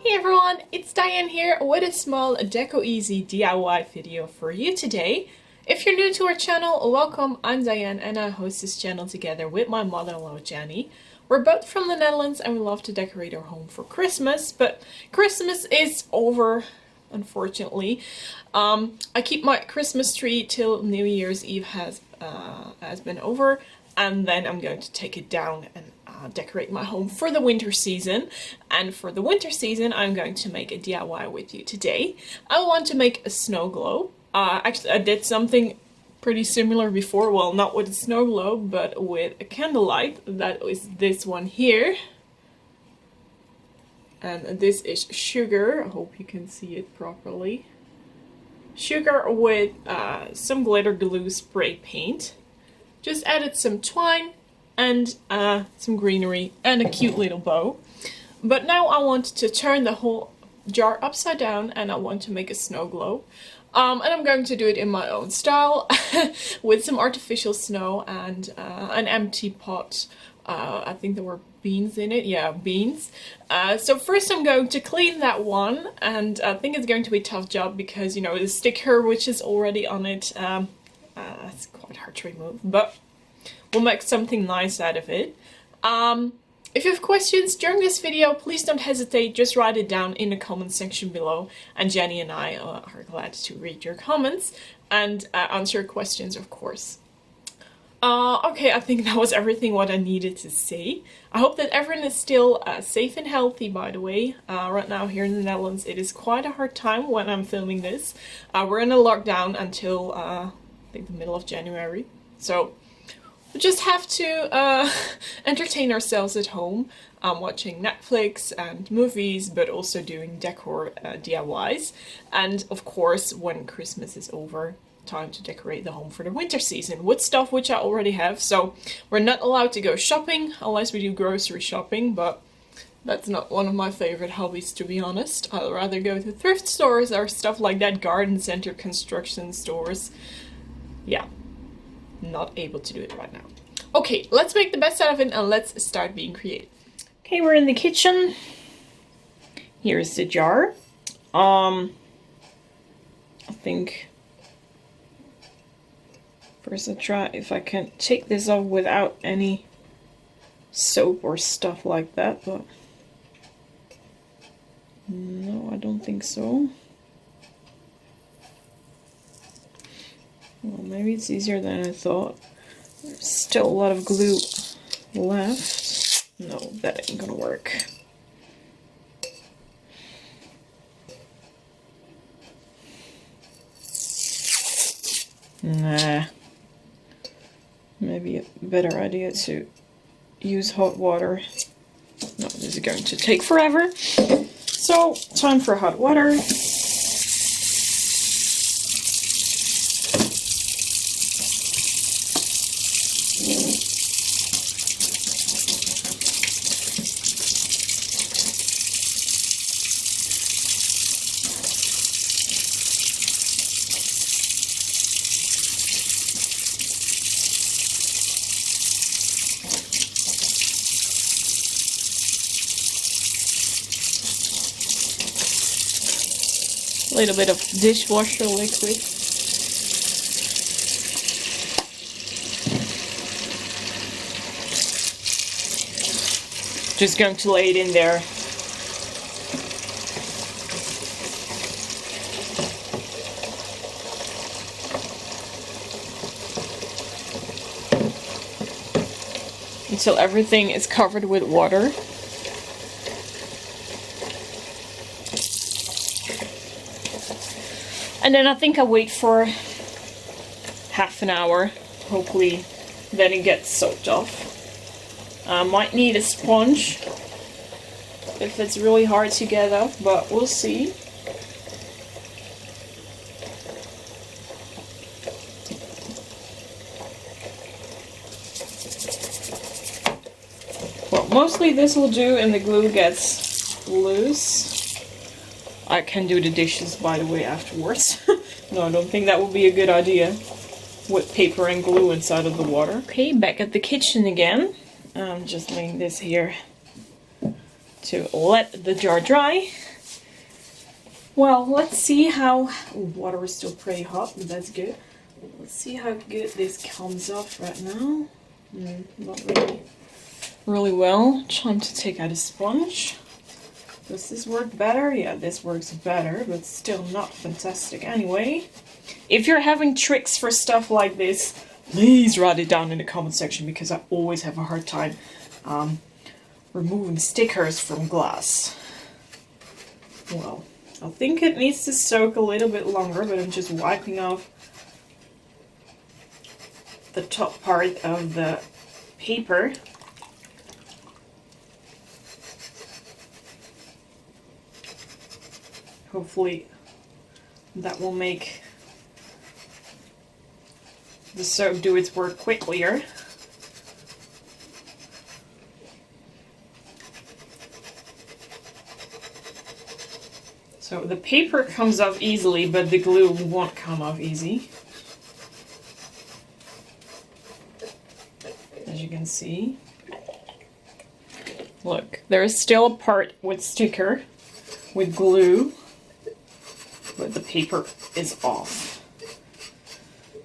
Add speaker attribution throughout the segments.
Speaker 1: Hey everyone, it's Dyanne here with a small decoeasy DIY video for you today. If you're new to our channel, welcome. I'm Dyanne and I host this channel together with my mother-in-law Janny. We're both from the Netherlands and we love to decorate our home for Christmas, but Christmas is over, unfortunately. I keep my Christmas tree till New Year's Eve has been over, and then I'm going to take it down and decorate my home for the winter season. And for the winter season I'm going to make a DIY with you today. I want to make a snow globe. Actually I did something pretty similar before, well not with a snow globe but with a candlelight. That is this one here. And this is sugar. I hope you can see it properly. Sugar with some glitter glue spray paint. Just added some twine and some greenery and a cute little bow. But now I want to turn the whole jar upside down and I want to make a snow globe. And I'm going to do it in my own style with some artificial snow and an empty pot. I think there were beans in it. Yeah, beans. So first I'm going to clean that one, and I think it's going to be a tough job because, you know, the sticker which is already on it, it's quite hard to remove, but we'll make something nice out of it. If you have questions during this video, please don't hesitate, just write it down in the comment section below, and Jenny and I are glad to read your comments and answer your questions, of course. Okay, I think that was everything what I needed to say. I hope that everyone is still safe and healthy, by the way. Right now here in the Netherlands it is quite a hard time when I'm filming this. We're in a lockdown until I think the middle of January, so we just have to entertain ourselves at home, watching Netflix and movies, but also doing decor DIYs. And of course, when Christmas is over, time to decorate the home for the winter season with stuff which I already have. So we're not allowed to go shopping unless we do grocery shopping, but that's not one of my favorite hobbies, to be honest. I'd rather go to thrift stores or stuff like that, garden center, construction stores. Yeah. Not able to do it right now. Okay, let's make the best out of it and let's start being creative. Okay, we're in the kitchen. Here's the jar. I think first I'll try if I can take this off without any soap or stuff like that, but no, I don't think so. Well, maybe it's easier than I thought. There's still a lot of glue left. No, that ain't gonna work. Nah. Maybe a better idea to use hot water. No, this is going to take forever. So, time for hot water. A little bit of dishwasher liquid. Just going to lay it in there. Until everything is covered with water. And then I think I'll wait for half an hour, hopefully then it gets soaked off. I might need a sponge if it's really hard to get up, but we'll see. Well, mostly this will do and the glue gets loose. I can do the dishes, by the way, afterwards. No, I don't think that would be a good idea with paper and glue inside of the water. Okay, back at the kitchen again. I'm just laying this here to let the jar dry. Well, let's see how... Ooh, water is still pretty hot, but that's good. Let's see how good this comes off right now. Not really well. Time to take out a sponge. Does this work better? Yeah, this works better, but still not fantastic anyway. If you're having tricks for stuff like this, please write it down in the comment section, because I always have a hard time removing stickers from glass. Well, I think it needs to soak a little bit longer, but I'm just wiping off the top part of the paper. Hopefully that will make the soap do its work quicker. So the paper comes off easily, but the glue won't come off easy. As you can see. Look, there is still a part with sticker, with glue, but the paper is off.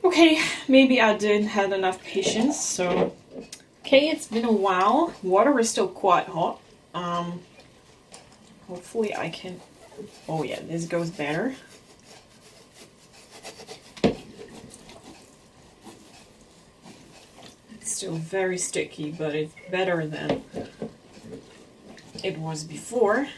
Speaker 1: Okay, maybe I didn't have enough patience, so... Okay, it's been a while. Water is still quite hot. Hopefully I can... Oh yeah, this goes better. It's still very sticky, but it's better than it was before.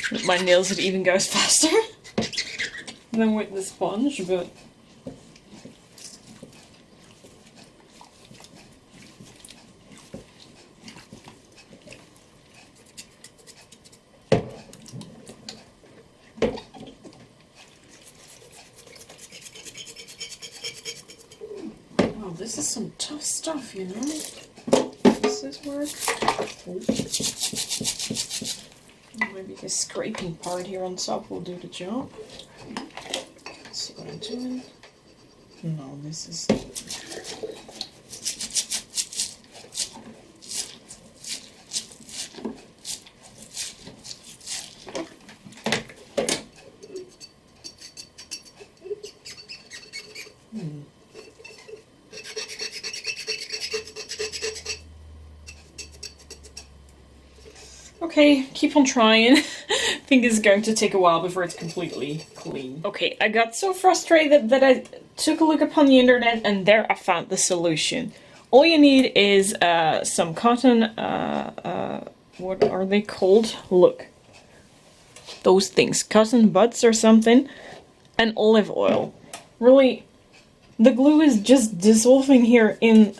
Speaker 1: With my nails it even goes faster than with the sponge, but wow, this is some tough stuff, you know? Does this work? Oh. Maybe the scraping part here on top will do the job. Let's see what I'm doing. No, this is... Okay, keep on trying. I think it's going to take a while before it's completely clean. Okay, I got so frustrated that I took a look upon the internet, and there I found the solution. All you need is some cotton, what are they called? Look. Those things, cotton buds or something, and olive oil. Really, the glue is just dissolving here in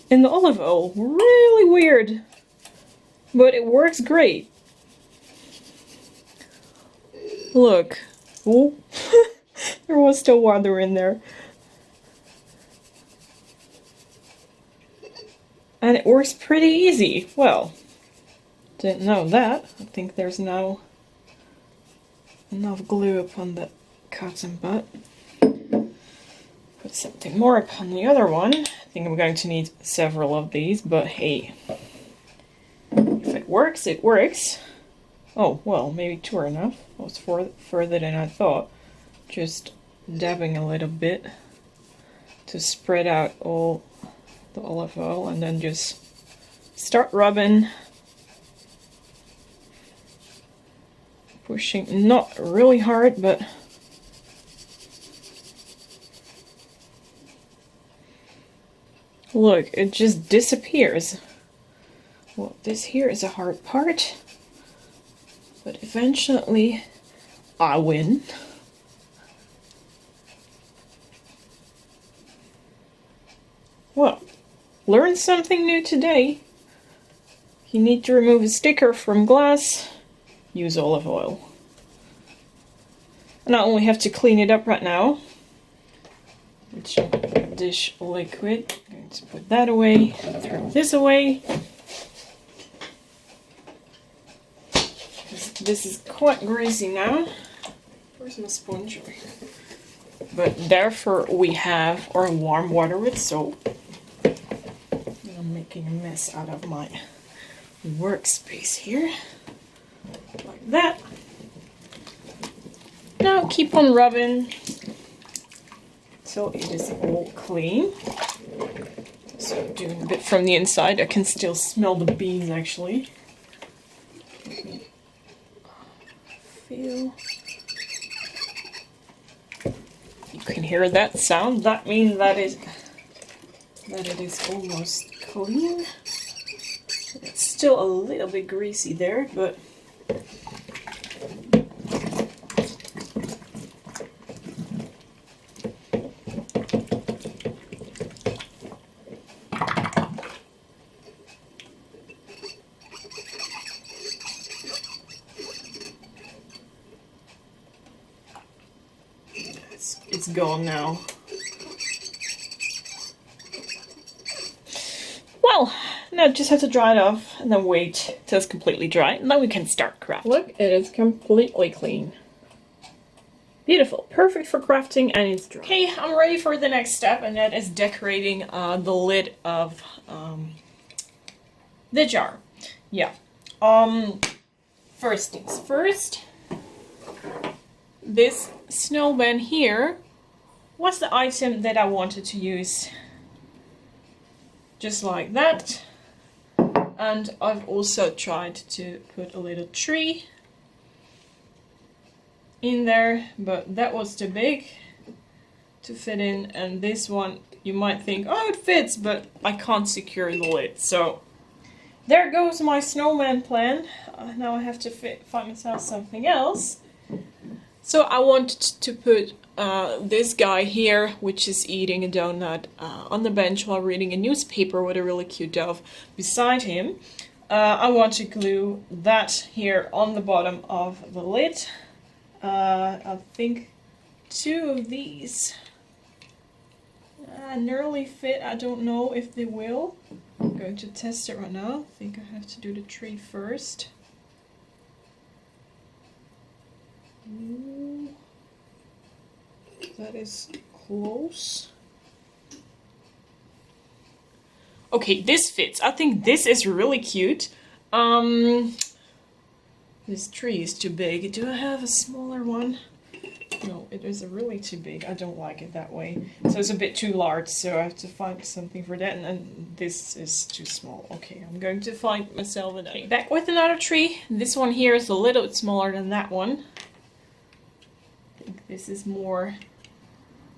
Speaker 1: the olive oil. Really weird, but it works great. Look. Oh, there was still water in there. And it works pretty easy. Well, didn't know that. I think there's now enough glue upon the cotton bud. Put something more upon the other one. I think I'm going to need several of these, but hey, if it works, it works. Oh, well, maybe two are enough. That was further than I thought. Just dabbing a little bit to spread out all the olive oil, and then just start rubbing. Pushing, not really hard, but look, it just disappears. Well, this here is a hard part. But eventually I win. Well, learned something new today. You need to remove a sticker from glass, use olive oil. And I only have to clean it up right now with some dish liquid. I'm going to put that away, throw this away. This is quite greasy now. Where's my sponge? But therefore we have our warm water with soap. I'm making a mess out of my workspace here. Like that. Now keep on rubbing till it is all clean. So doing a bit from the inside. I can still smell the beans actually. Feel. You can hear that sound. That means that it is almost clean. It's still a little bit greasy there, but it's gone now. Well, now just have to dry it off and then wait till it's completely dry and then we can start crafting. Look, it is completely clean. Beautiful, perfect for crafting and it's dry. Okay, I'm ready for the next step and that is decorating the lid of the jar. Yeah. First things first, this snowman here was the item that I wanted to use. Just like that. And I've also tried to put a little tree in there, but that was too big to fit in. And this one, you might think, oh, it fits, but I can't secure the lid. So there goes my snowman plan. Now I have to find myself something else. So I wanted to put this guy here, which is eating a donut on the bench while reading a newspaper with a really cute dove beside him. I want to glue that here on the bottom of the lid. I think 2 of these nearly fit. I don't know if they will. I'm going to test it right now. I think I have to do the tree first. Ooh, that is close. Okay, this fits. I think this is really cute. This tree is too big. Do I have a smaller one? No, it is really too big. I don't like it that way. So it's a bit too large, so I have to find something for that. And this is too small. Okay, I'm going to find myself a tree. Back with another tree. This one here is a little bit smaller than that one. I think this is more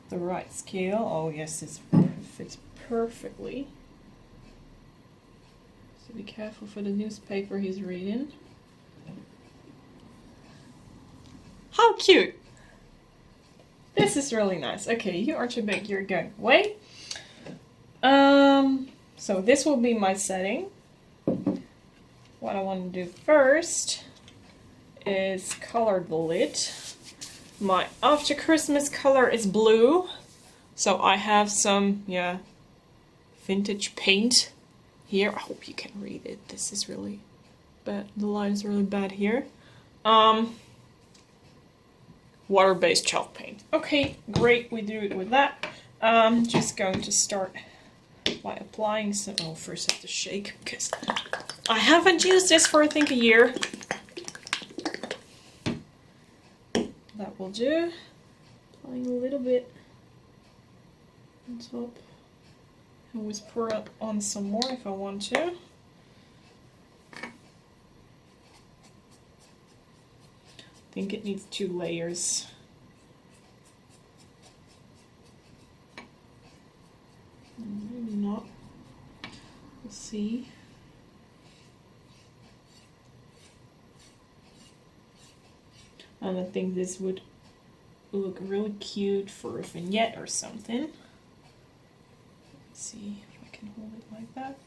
Speaker 1: the right scale. Oh yes, it fits perfectly. So be careful for the newspaper he's reading. How cute! This is really nice. Okay, you are too big, you're going away. So this will be my setting. What I want to do first is color the lid. My after Christmas color is blue. So I have some, vintage paint here. I hope you can read it. This is really bad. The line is really bad here. Water-based chalk paint. Okay, great, we do it with that. Just going to start by applying some, first I have to shake because I haven't used this for I think a year. That will do. Applying a little bit on top. I always pour it on some more if I want to. I think it needs 2 layers. Maybe not. We'll see. and I think this would look really cute for a vignette or something. Let's see if I can hold it like that.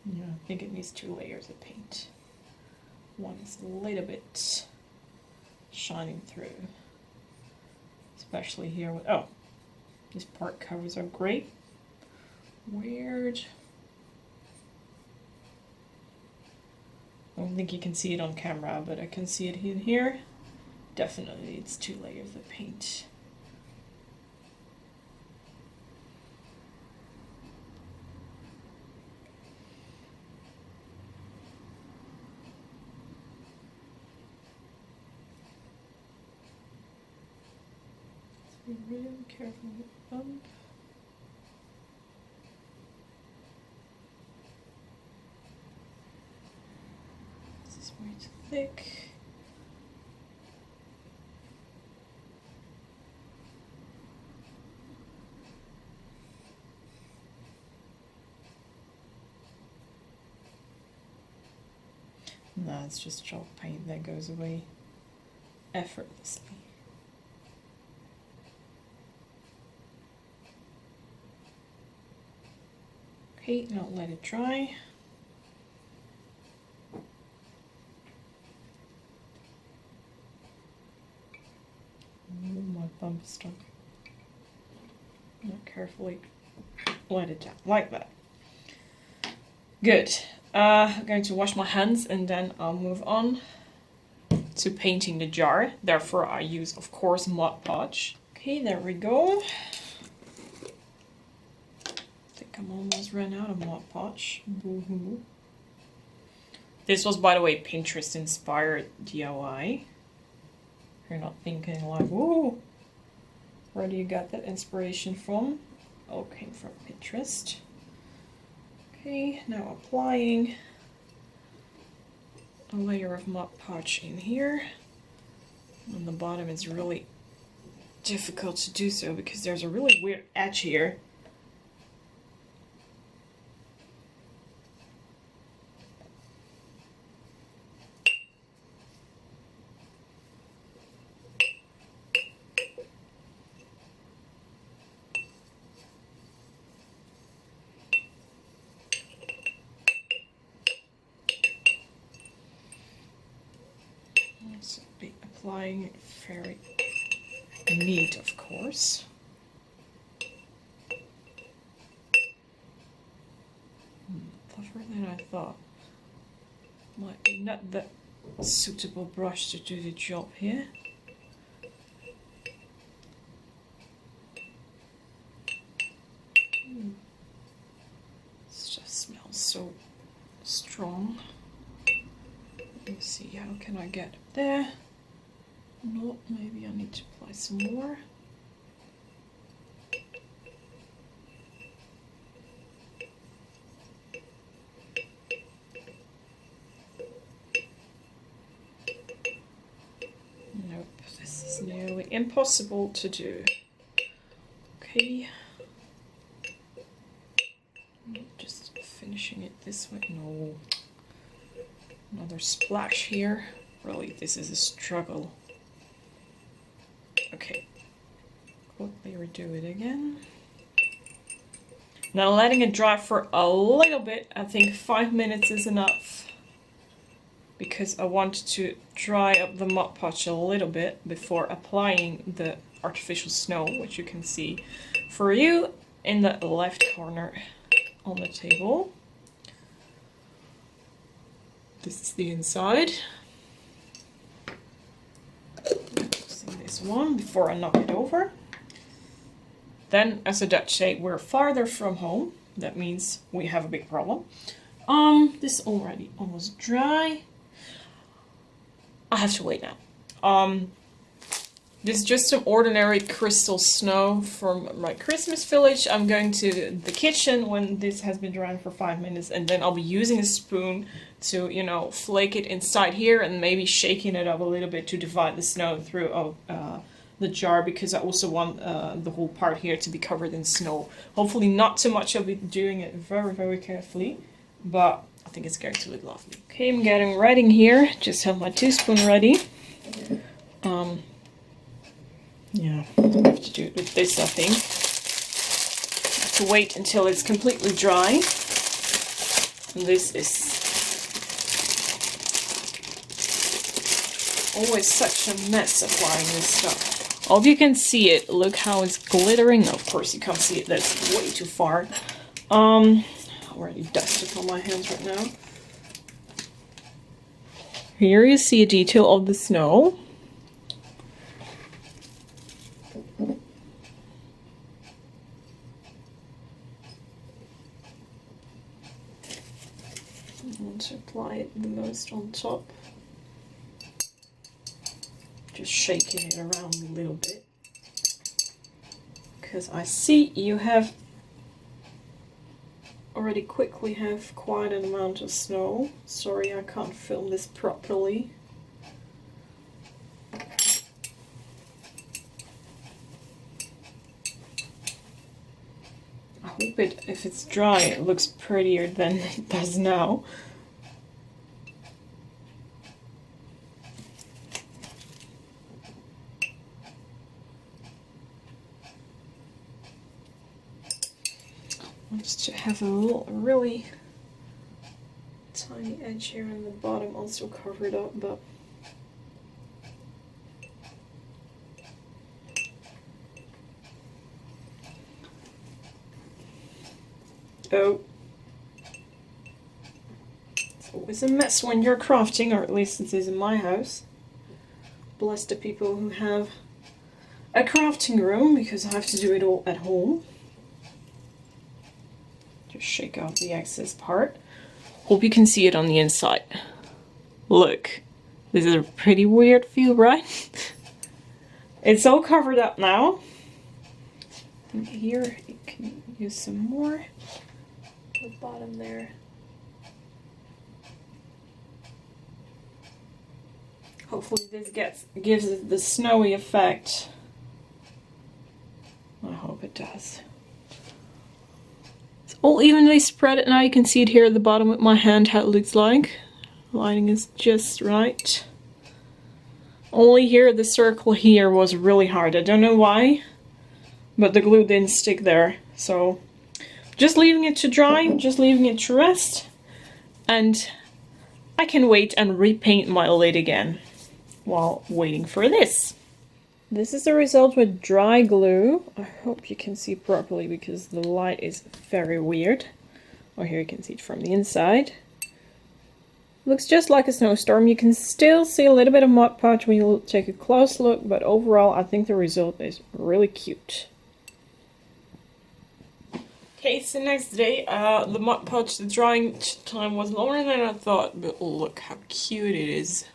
Speaker 1: Yeah, I think it needs 2 layers of paint. One is a little bit shining through, especially here with, oh, these part covers are great. Weird. I don't think you can see it on camera, but I can see it in here. Definitely it's 2 layers of paint. Be really careful with the bump. This is way too thick. No, it's just chalk paint that goes away effortlessly. Okay, now let it dry. My thumb is stuck. Now carefully let it down, like that. Good. I'm going to wash my hands and then I'll move on to painting the jar. Therefore I use, of course, Mod Podge. Okay, there we go. I'm almost ran out of Mod Podge. Boo-hoo. This was, by the way, Pinterest inspired DIY. You're not thinking like, whoa, where do you get that inspiration from? Oh, came from Pinterest. Okay, now applying a layer of Mod Podge in here. On the bottom it's really difficult to do so because there's a really weird edge here. Be applying it very neat, of course. Tougher than I thought. Might be not the suitable brush to do the job here. This just smells so strong. Let me see, how can I get it there? No, maybe I need to apply some more. Nope, this is nearly impossible to do. Okay. Just finishing it this way. No. Another splash here. Really, this is a struggle. Okay, quickly redo it again. Now letting it dry for a little bit. I think 5 minutes is enough because I want to dry up the Mod Podge a little bit before applying the artificial snow, which you can see for you in the left corner on the table. This is the inside. This one before I knock it over. Then, as the Dutch say, we're farther from home. That means we have a big problem. This is already almost dry. I have to wait now. This is just some ordinary crystal snow from my Christmas village. I'm going to the kitchen when this has been drying for 5 minutes, and then I'll be using a spoon to, you know, flake it inside here and maybe shaking it up a little bit to divide the snow through the jar, because I also want the whole part here to be covered in snow. Hopefully not too much. I'll be doing it very, very carefully, but I think it's going to look lovely. Okay, I'm getting writing here. Just have my teaspoon ready. Yeah, I have to do it with this, I think. I have to wait until it's completely dry. And this is always such a mess applying this stuff. Hope you can see it. Look how it's glittering. Of course you can't see it, that's way too far. Already dusted on my hands right now. Here you see a detail of the snow. I want to apply it the most on top. Just shaking it around a little bit. Because I see you have already quickly have quite an amount of snow. Sorry, I can't film this properly. I hope if it's dry, it looks prettier than it does now. Just to have a little, really tiny edge here in the bottom, also covered up, but oh, it's always a mess when you're crafting, or at least it is in my house. Bless the people who have a crafting room, because I have to do it all at home. Just shake out the excess part. Hope you can see it on the inside. Look, this is a pretty weird feel, right? It's all covered up now. And here you can use some more at the bottom there. Hopefully this gives it the snowy effect. I hope it does. All evenly spread it now. You can see it here at the bottom with my hand how it looks like. Lining is just right. Only here, the circle here was really hard. I don't know why, but the glue didn't stick there. So just leaving it to dry, just leaving it to rest, and I can wait and repaint my lid again while waiting for this. This is the result with dry glue. I hope you can see properly because the light is very weird. Oh, here you can see it from the inside. Looks just like a snowstorm. You can still see a little bit of Mod Podge when you take a close look, but overall I think the result is really cute. Okay, so next day, the Mod Podge, the drying time was longer than I thought, but look how cute it is.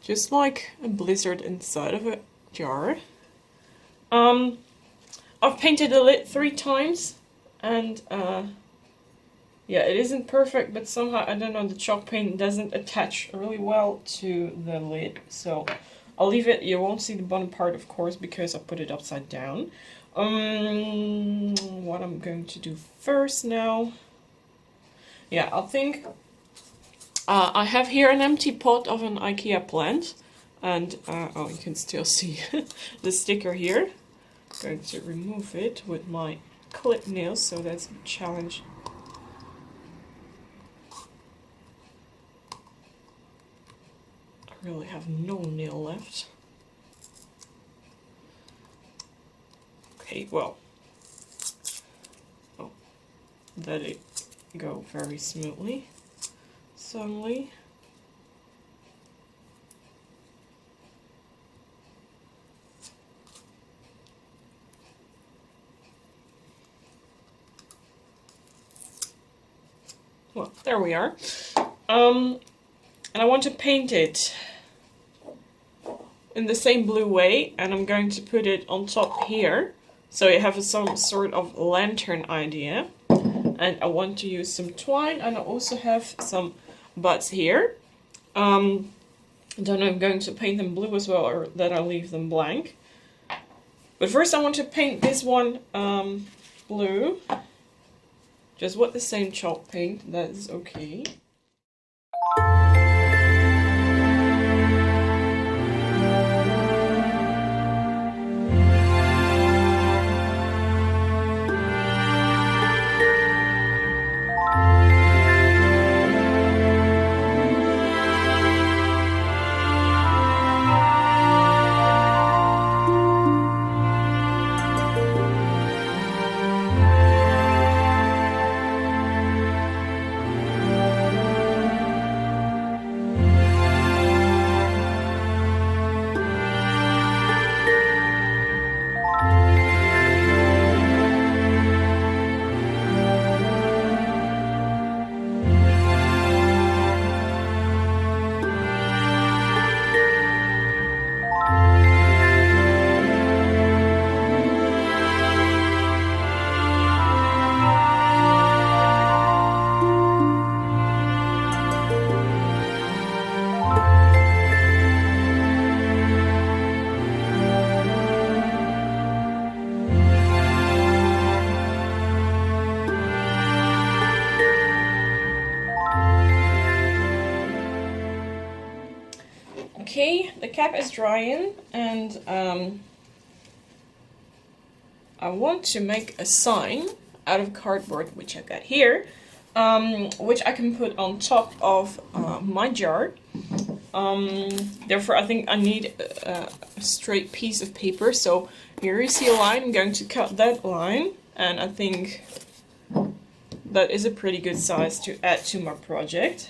Speaker 1: Just like a blizzard inside of a jar. I've painted the lid 3 times, and yeah, it isn't perfect, but somehow, I don't know, the chalk paint doesn't attach really well to the lid, so I'll leave it. You won't see the bottom part, of course, because I put it upside down. What I'm going to do first now, yeah, I think I have here an empty pot of an IKEA plant, and oh, you can still see the sticker here. I'm going to remove it with my clip nails, so that's a challenge. I really have no nail left. Okay, well, oh, let it go very smoothly. Suddenly, well, there we are. And I want to paint it in the same blue way, and I'm going to put it on top here, so you have some sort of lantern idea. And I want to use some twine, and I also have some buds here. I don't know if I'm going to paint them blue as well, or that I'll leave them blank. But first I want to paint this one blue. just with the same chalk paint, that is okay. Okay, the cap is drying, and I want to make a sign out of cardboard, which I got here, which I can put on top of my jar. Therefore, I think I need a straight piece of paper. So here you see a line. I'm going to cut that line, and I think that is a pretty good size to add to my project.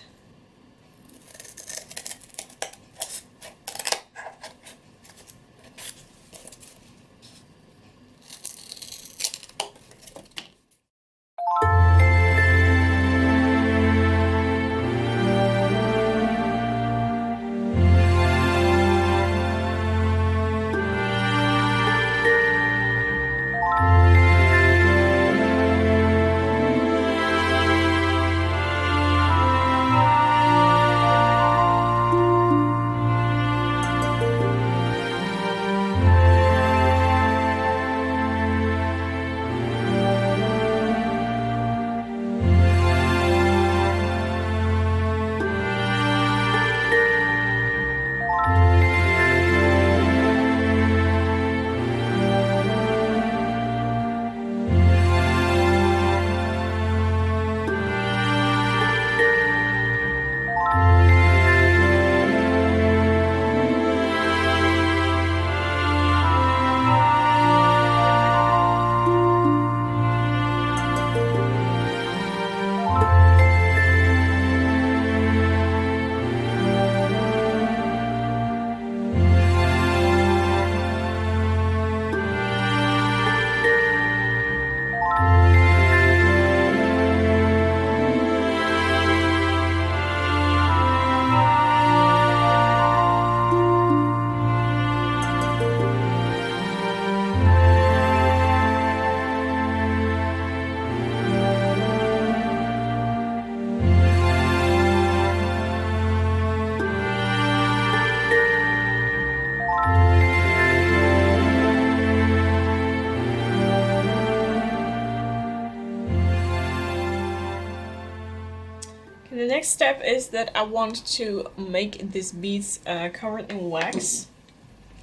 Speaker 1: The next step is that I want to make these beads covered in wax.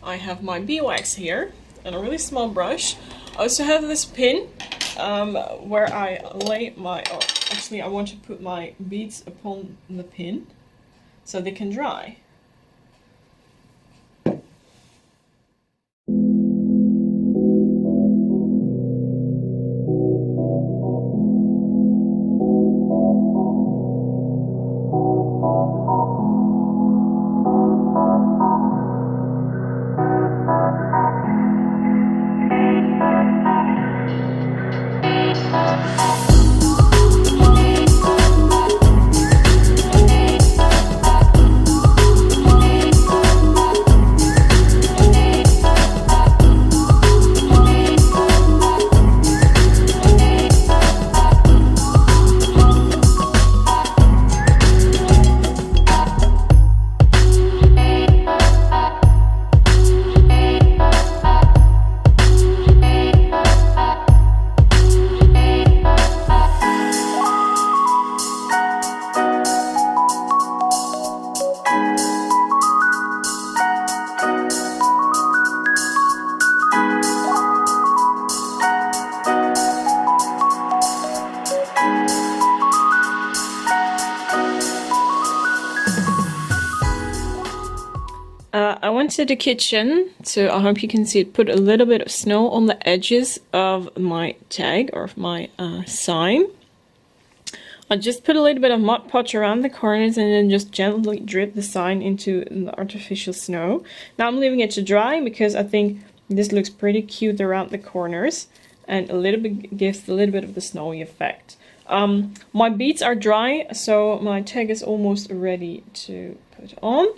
Speaker 1: I have my beeswax here and a really small brush. I also have this pin where I lay my, actually I want to put my beads upon the pin so they can dry. to the kitchen, so I hope you can see it. Put a little bit of snow on the edges of my tag or my sign. I just put a little bit of Mod Podge around the corners and then just gently drip the sign into the artificial snow. Now I'm leaving it to dry because I think this looks pretty cute around the corners and a little bit gives a little bit of the snowy effect. My beads are dry, so my tag is almost ready to put on.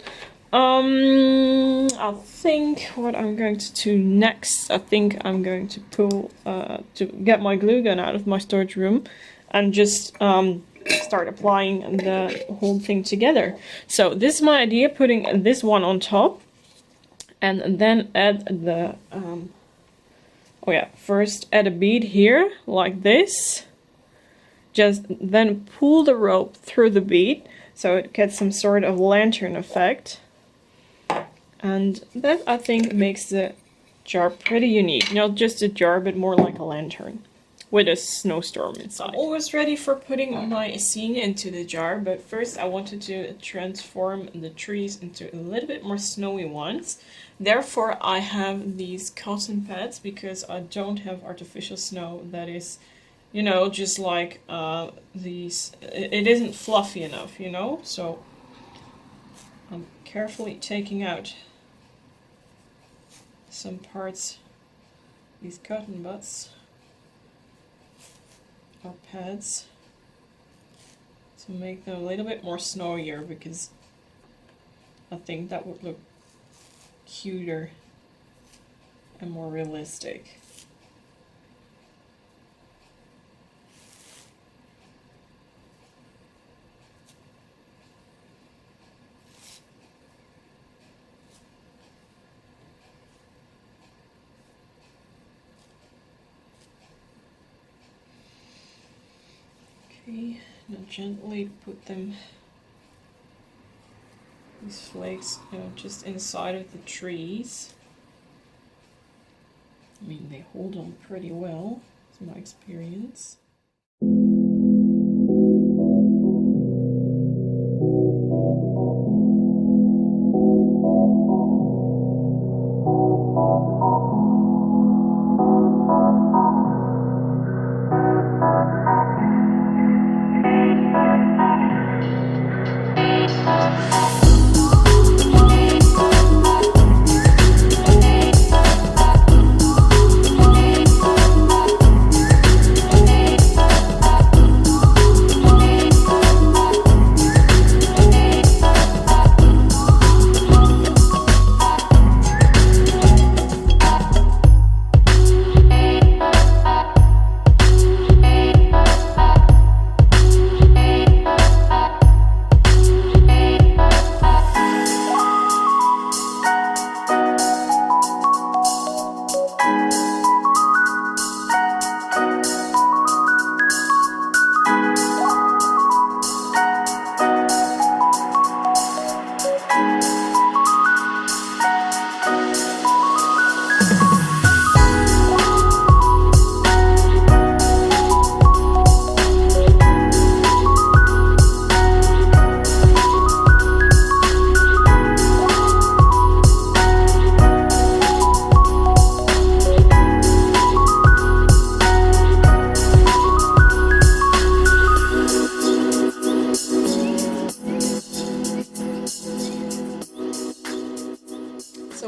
Speaker 1: I think what I'm going to do next, I think I'm going to to get my glue gun out of my storage room and just start applying the whole thing together. So this is my idea, putting this one on top and then add the first add a bead here like this. Just then pull the rope through the bead so it gets some sort of lantern effect. And that, I think, makes the jar pretty unique. Not just a jar, but more like a lantern with a snowstorm inside. I'm always ready for putting my scene into the jar, but first I wanted to transform the trees into a little bit more snowy ones. Therefore, I have these cotton pads because I don't have artificial snow that is, you know, just like these. It isn't fluffy enough, you know, so I'm carefully taking out some parts, these cotton buds or pads, to make them a little bit more snowier, because I think that would look cuter and more realistic. Okay, now gently put them, these flakes, just inside of the trees. I mean, they hold on pretty well, it's my experience.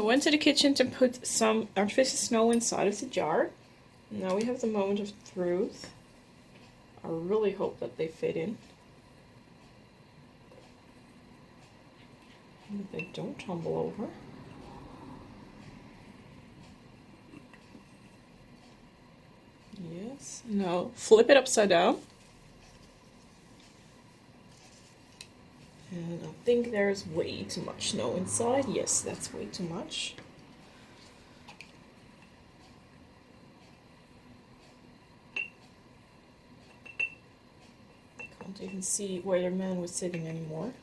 Speaker 1: Went to the kitchen to put some artificial snow inside of the jar. Now we have the moment of truth. I really hope that they fit in. And that they don't tumble over. Yes. Now flip it upside down. And I think there's way too much snow inside. Yes, that's way too much. Can't even see where the man was sitting anymore.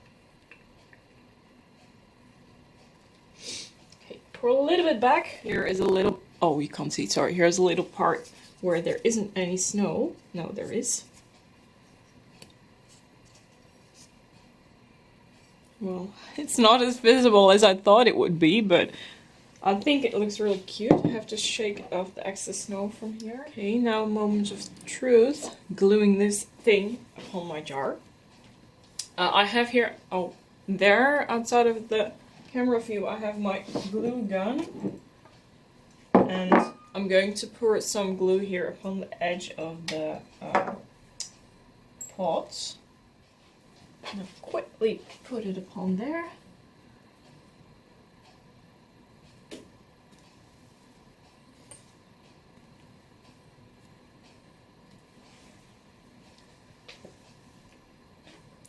Speaker 1: Okay, pull a little bit back. Here is a little, oh, you can't see, sorry. Here's a little part where there isn't any snow. No, there is. Well, it's not as visible as I thought it would be, but I think it looks really cute. I have to shake off the excess snow from here. Okay, now moment of truth. Gluing this thing upon my jar. I have here, oh, there outside of the camera view, I have my glue gun. And I'm going to pour some glue here upon the edge of the pot. And I'll quickly put it upon there.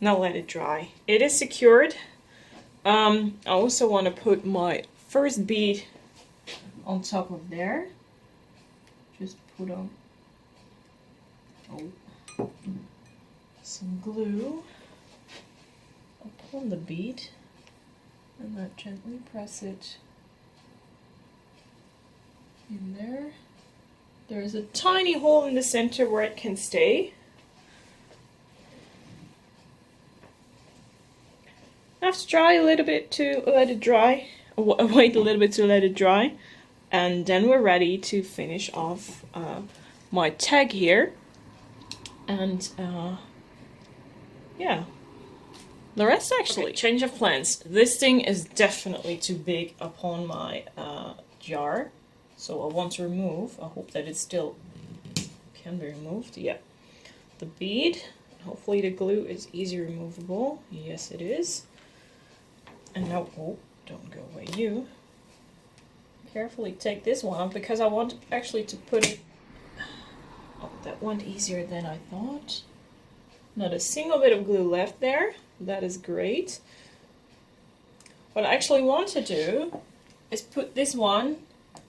Speaker 1: Now let it dry. It is secured. I also want to put my first bead on top of there. Just put on some glue upon the bead and then gently press it in there. There's a tiny hole in the center where it can stay. I have to dry a little bit to let it dry. Wait a little bit to let it dry. And then we're ready to finish off my tag here. And yeah, the rest actually. Okay, change of plans. This thing is definitely too big upon my jar. So I want to remove, I hope that it still can be removed. Yeah. The bead. Hopefully the glue is easy removable. Yes, it is. And now, oh, don't go away you. Carefully take this one off because I want actually to put it... Oh, that went easier than I thought. Not a single bit of glue left there. That is great. What I actually want to do is put this one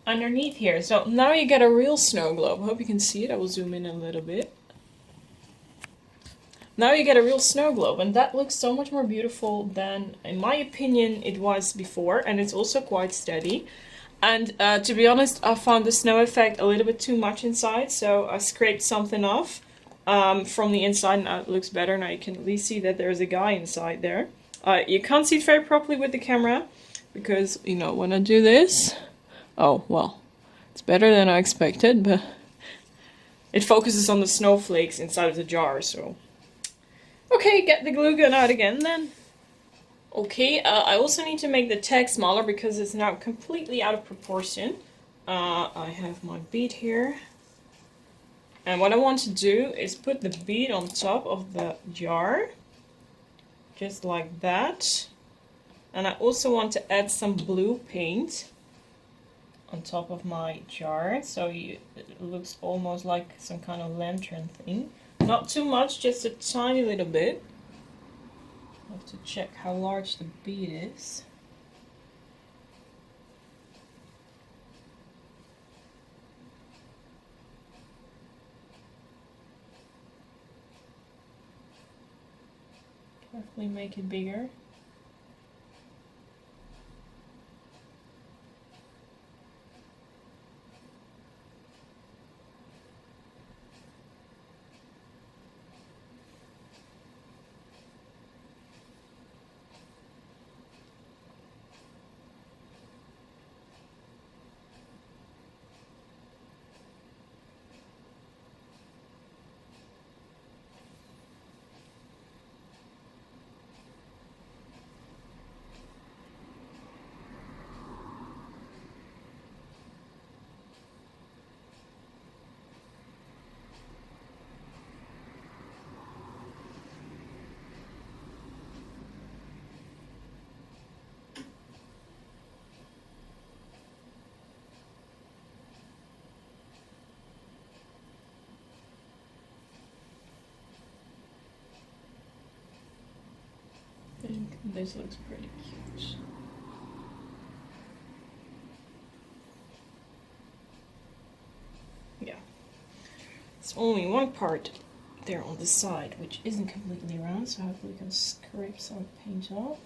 Speaker 1: underneath here. So now you get a real snow globe. I hope you can see it. I will zoom in a little bit. Now you get a real snow globe, and that looks so much more beautiful than, in my opinion, it was before, and it's also quite steady. And to be honest, I found the snow effect a little bit too much inside, so I scraped something off from the inside, and now it looks better. Now you can at least see that there's a guy inside there. You can't see it very properly with the camera, because, you know, when I do this... Oh, well, it's better than I expected, but it focuses on the snowflakes inside of the jar, so... Okay, get the glue gun out again then. Okay, I also need to make the tag smaller because it's now completely out of proportion. I have my bead here. And what I want to do is put the bead on top of the jar. Just like that. And I also want to add some blue paint on top of my jar. So it looks almost like some kind of lantern thing. Not too much, just a tiny little bit. I have to check how large the bead is. Carefully make it bigger. I think this looks pretty cute. Yeah. It's only one part there on the side which isn't completely round, so hopefully we can scrape some paint off.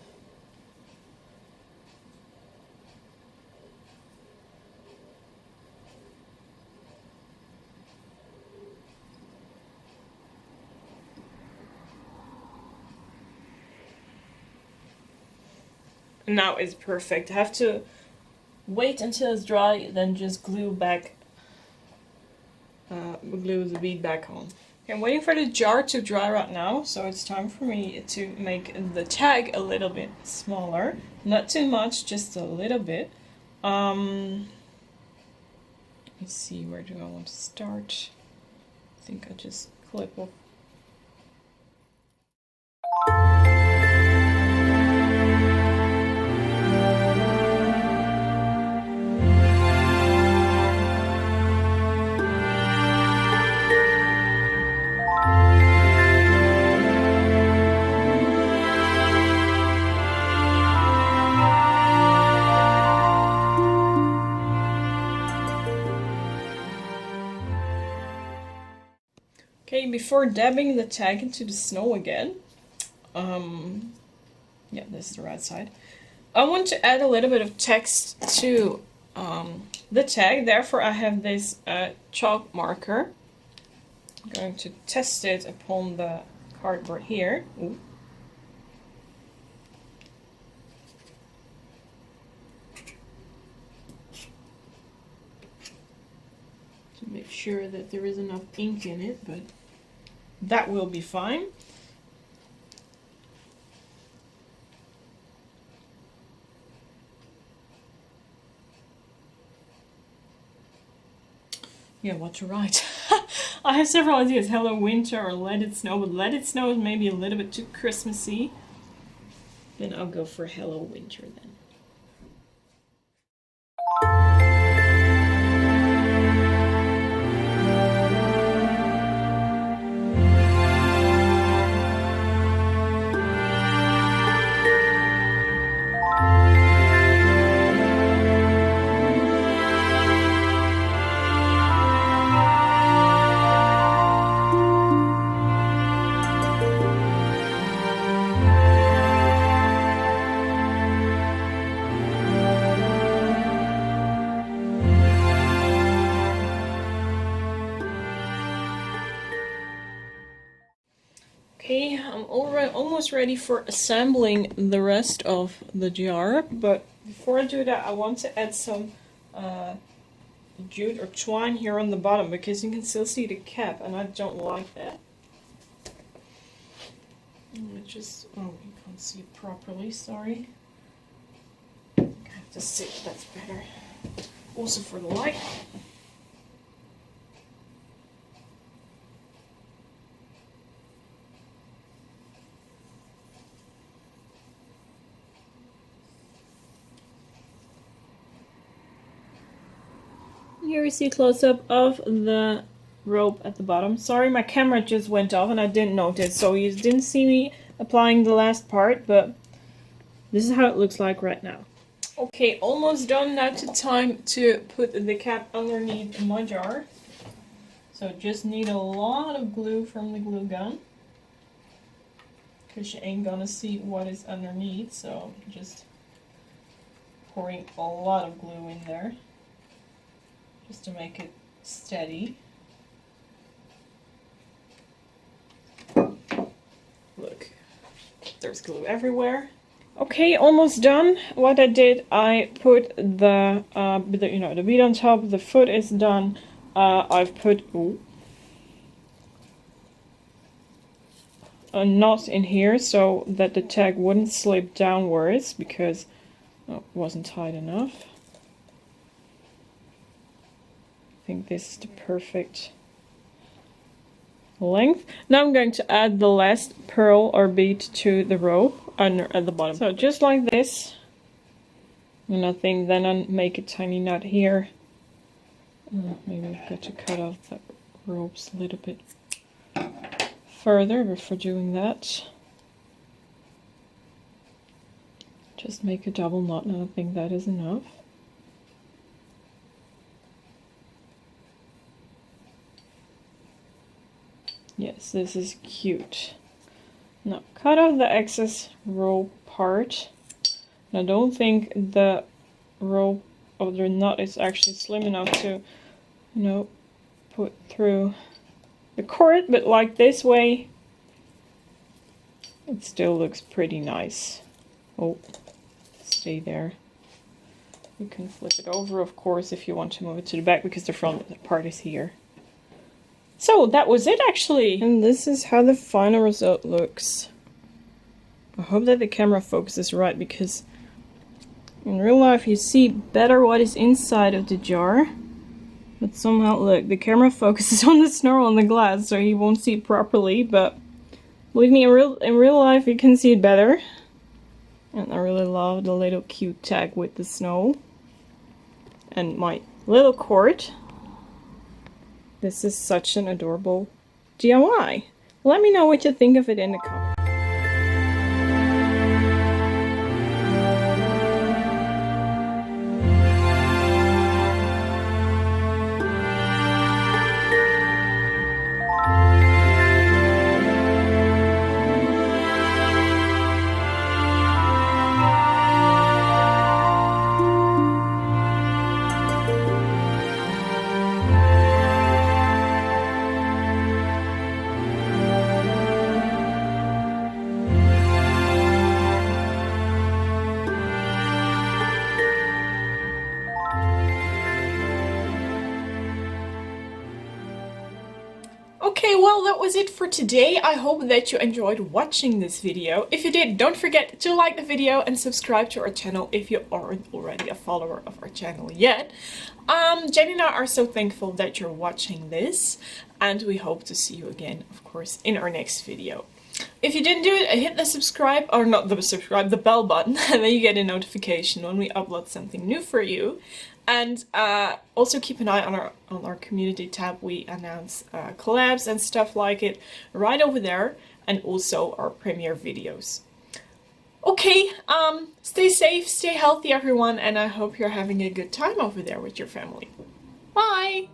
Speaker 1: now it's perfect. I have to wait until it's dry, then just glue the bead back on. Okay, I'm waiting for the jar to dry right now, so it's time for me to make the tag a little bit smaller. Not too much, just a little bit. Let's see, where do I want to start? I think I just clip off. Okay, before dabbing the tag into the snow again, yeah, this is the right side. I want to add a little bit of text to the tag, therefore I have this chalk marker. I'm going to test it upon the cardboard here. Ooh. To make sure that there is enough ink in it, but that will be fine. Yeah, what to write? I have several ideas. Hello Winter or Let It Snow, but Let It Snow is maybe a little bit too Christmassy. Then I'll go for Hello Winter then. Okay, I'm almost ready for assembling the rest of the jar, but before I do that I want to add some jute or twine here on the bottom because you can still see the cap and I don't like that. Oh, you can't see it properly, sorry. I have to sit, that's better. Also for the light. Here we see a close-up of the rope at the bottom. Sorry, my camera just went off and I didn't notice, so you didn't see me applying the last part, but this is how it looks like right now. Okay, almost done. Now it's time to put the cap underneath my jar. So just need a lot of glue from the glue gun, because you ain't gonna see what is underneath, so just pouring a lot of glue in there. Just to make it steady. Look, there's glue everywhere. Okay, almost done. What I did, I put the bead on top. The foot is done. I've put a knot in here so that the tag wouldn't slip downwards because it wasn't tight enough. I think this is the perfect length. Now I'm going to add the last pearl or bead to the rope at the bottom. So just like this. And I think then I make a tiny knot here. Maybe I've got to cut off the ropes a little bit further before doing that. Just make a double knot and I think that is enough. Yes, this is cute. Now, cut off the excess rope part. And I don't think the rope of the knot is actually slim enough to, put through the cord, but like this way, it still looks pretty nice. Oh, stay there. You can flip it over, of course, if you want to move it to the back, because the front part is here. So that was it, actually. And this is how the final result looks. I hope that the camera focuses right, because in real life you see better what is inside of the jar. But somehow, look, the camera focuses on the snore on the glass, so you won't see it properly, but believe me, in real life you can see it better. And I really love the little cute tag with the snow. And my little cord. This is such an adorable DIY. Let me know what you think of it in the comments. Okay, well, that was it for today. I hope that you enjoyed watching this video. If you did, don't forget to like the video and subscribe to our channel if you aren't already a follower of our channel yet. Jenny and I are so thankful that you're watching this, and we hope to see you again, of course, in our next video. If you didn't do it, hit the subscribe, or not the subscribe, the bell button, and then you get a notification when we upload something new for you. And also keep an eye on our community tab. We announce collabs and stuff like it right over there, and also our premiere videos. Okay, stay safe, stay healthy everyone, and I hope you're having a good time over there with your family. Bye!